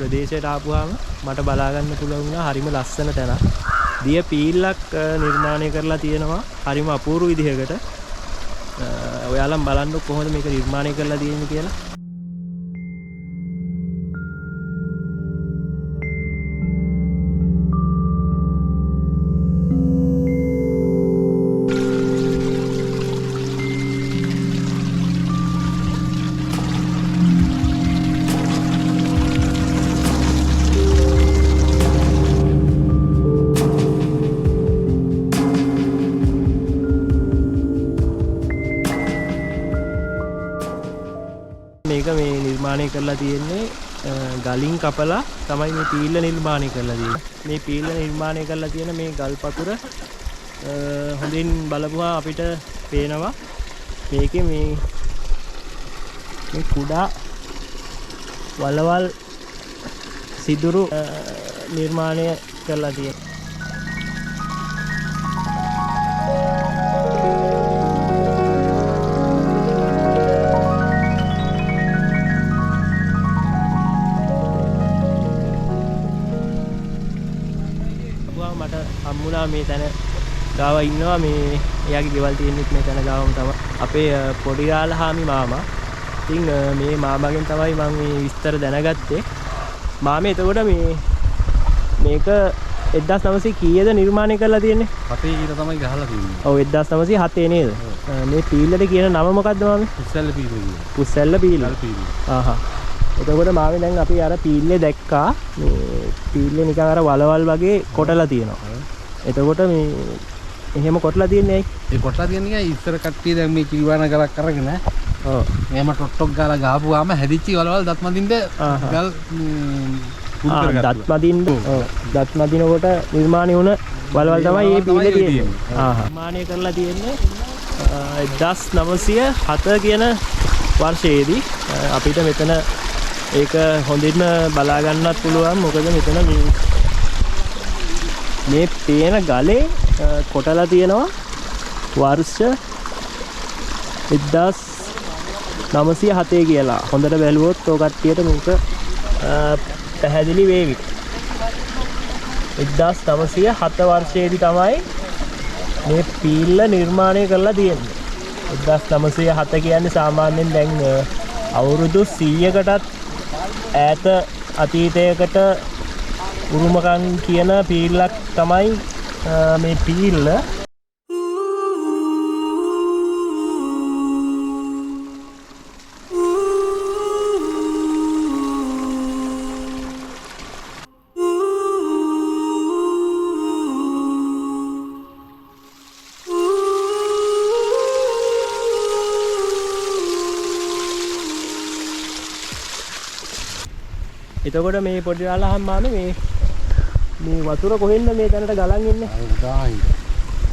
ප්‍රදේශයට ආපුවාම මට බලා ගන්න පුළුවන් වුණා හරිම ලස්සන තැනක්. දිය පීල්ලක් නිර්මාණය කරලා තියෙනවා හරිම අපූර්ව විදිහකට. ඔයාලම බලන්න කොහොමද මේක නිර්මාණය කරලා තියෙන්නේ කියලා. මේක මේ නිර්මාණය කරලා තියෙන්නේ ගලින් කපලා තමයි මේ පීල්ල නිර්මාණය කරලා තියෙන්නේ. මේ පීල්ල නිර්මාණය කරලා තියෙන මේ ගල් පතුර හොඳින් බලපුවා අපිට පේනවා මේකේ මේ කුඩා වලවල් සිදුරු නිර්මාණය කරලා තියෙනවා. මට හම්බුණා මේ තැන ගාව ඉන්නවා මේ එයාගේ ගෙවල් තියෙනෙත් මේ තැන ගාවම තමයි අපේ පොඩියාලහාමි මාමා. ඉතින් මේ මාමාගෙන් තමයි මම මේ විස්තර දැනගත්තේ. මාමේ එතකොට මේක 1900 කීයේද නිර්මාණය කරලා තියෙන්නේ? 7 කියලා තමයි ගහලා තියෙන්නේ. ඔව් 1907 නේද? මේ පීල්ලට කියන නම මොකද්ද මාමේ? පුස්සැල්ල පීල්ල කියලා. පුස්සැල්ල පීල්ල. ආහා. එතකොට මාමේ දැන් අපි අර පීල්ලේ දැක්කා මේ පීල්ලේ නිකන් අර වලවල් වගේ කොටලා තියෙනවා. එතකොට මේ එහෙම කොටලා තියන්නේ ඇයි? ඒ කොටලා තියන්නේ ඉස්සර කට්ටිය දැන් මේ කිරිවාන ගලක් අරගෙන ඔව් එහෙම ටොට්ටොක් ගාලා ගහපුවාම හැදිච්ච වලවල් දත් මදින්න ගල් දත් මදින්න ඔව් දත් මදිනකොට නිර්මාණය වුණ වලවල් තමයි මේ පීල්ලේ තියෙන්නේ. නිර්මාණය කරලා තියෙන්නේ 1907 කියන වර්ෂයේදී අපිට මෙතන ඒක හොඳින්ම බලා ගන්නත් පුළුවන්. මොකද මෙතන මේ පේන ගලේ කොටලා තියෙනවා වර්ෂ 1907 කියලා. හොඳට බැලුවොත් ඔය කට්ටියට මේක පැහැදිලි වේවි. 1907 වර්ෂයේදී තමයි මේ පීල්ල නිර්මාණය කරලා තියෙන්නේ. 1907 කියන්නේ සාමාන්‍යයෙන් දැන් අවුරුදු 100කටත් ඈත අතීතයකට උරුමකම් කියන පීල්ලක් තමයි මේ පීල්ල. එතකොට මේ පොඩියාලා හම්මානේ මේ වතුර කොහෙන්ද මේ තැනට ගලන් ඉන්නේ?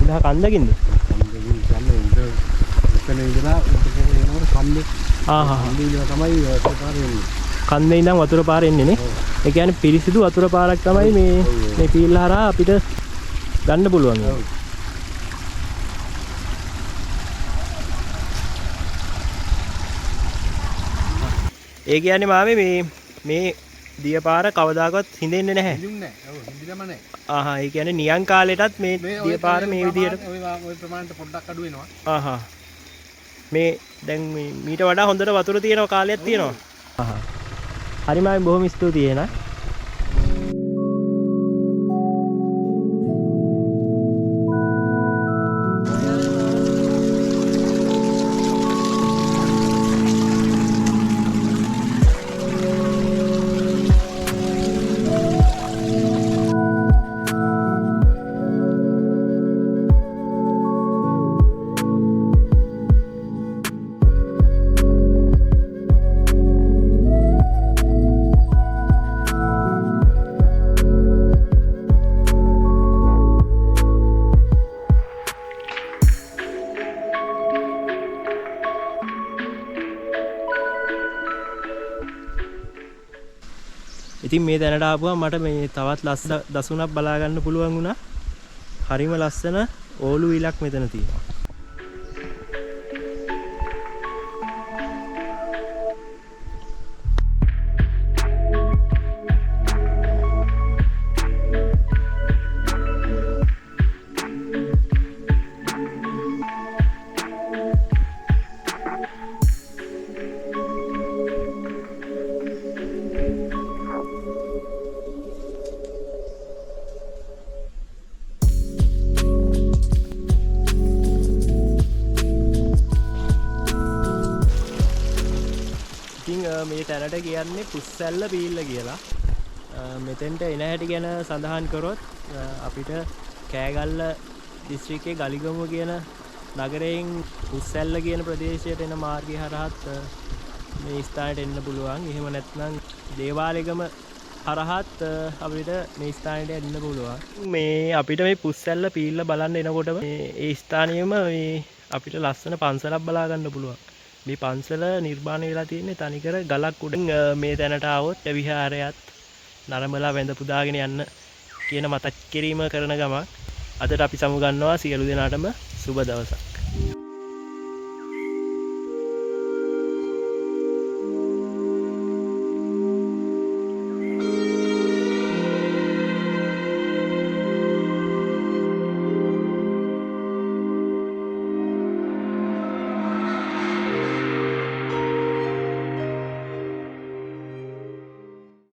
උඩා කන්දකින්ද? කන්දේ ඉඳන් වතුර පාර එන්නේ නේ. ඒ කියන්නේ පිරිසිදු වතුර පාරක් තමයි මේ පීල්ල හරහා අපිට ගන්න පුළුවන්. ඒ කියන්නේ මාමේ මේ දිය පාර කවදාකවත් හිඳෙන්නේ නැහැ. හිඳින්නේ නැහැ. ඔව් හිඳිලම නැහැ. ආහා ඒ කියන්නේ නියං කාලෙටත් මේ දිය පාර මේ විදියට ওই ප්‍රමාණයට පොඩ්ඩක් අඩු වෙනවා. ආහා මේ දැන් මීට වඩා හොඳට වතුර තියෙන කාලයක් තියෙනවා. ආහා හරිම බොහොම ස්තුතියි එහෙනම්. ඉතින් මේ දැනට ආපුවා මට මේ තවත් ලස්සන දසුණක් බලා ගන්න පුළුවන් වුණා. හරිම ලස්සන ඕලු විලක් මෙතන තියෙනවා. මේ තැනට කියන්නේ පුස්සැල්ල පීල්ල කියලා. මෙතෙන්ට එන හැටි ගැන සඳහන් කරොත් අපිට කෑගල්ල දිස්ත්‍රික්කයේ ගලිගමුව කියන නගරයෙන් පුස්සැල්ල කියන ප්‍රදේශයට එන මාර්ගය හරහත් මේ ස්ථානයට එන්න පුළුවන්. එහෙම නැත්නම් දේවාලයගම හරහත් අපිට මේ ස්ථානයට එන්න පුළුවන්. මේ අපිට මේ පුස්සැල්ල පීල්ල බලන්න එනකොට ඒ ස්ථානියම මේ අපිට ලස්සන පන්සලක් බලා ගන්න පුළුවන්. මේ පන්සල නිර්මාණය වෙලා තියෙන්නේ තනිකර ගලක් උඩින්. මේ තැනට ආවොත් විහාරයත් නරඹලා වැඳ පුදාගෙන යන්න කියන මතක් කිරීම කරන ගමන් අදට අපි සමුගන්නවා. සියලු දෙනාටම සුබ දවසක්.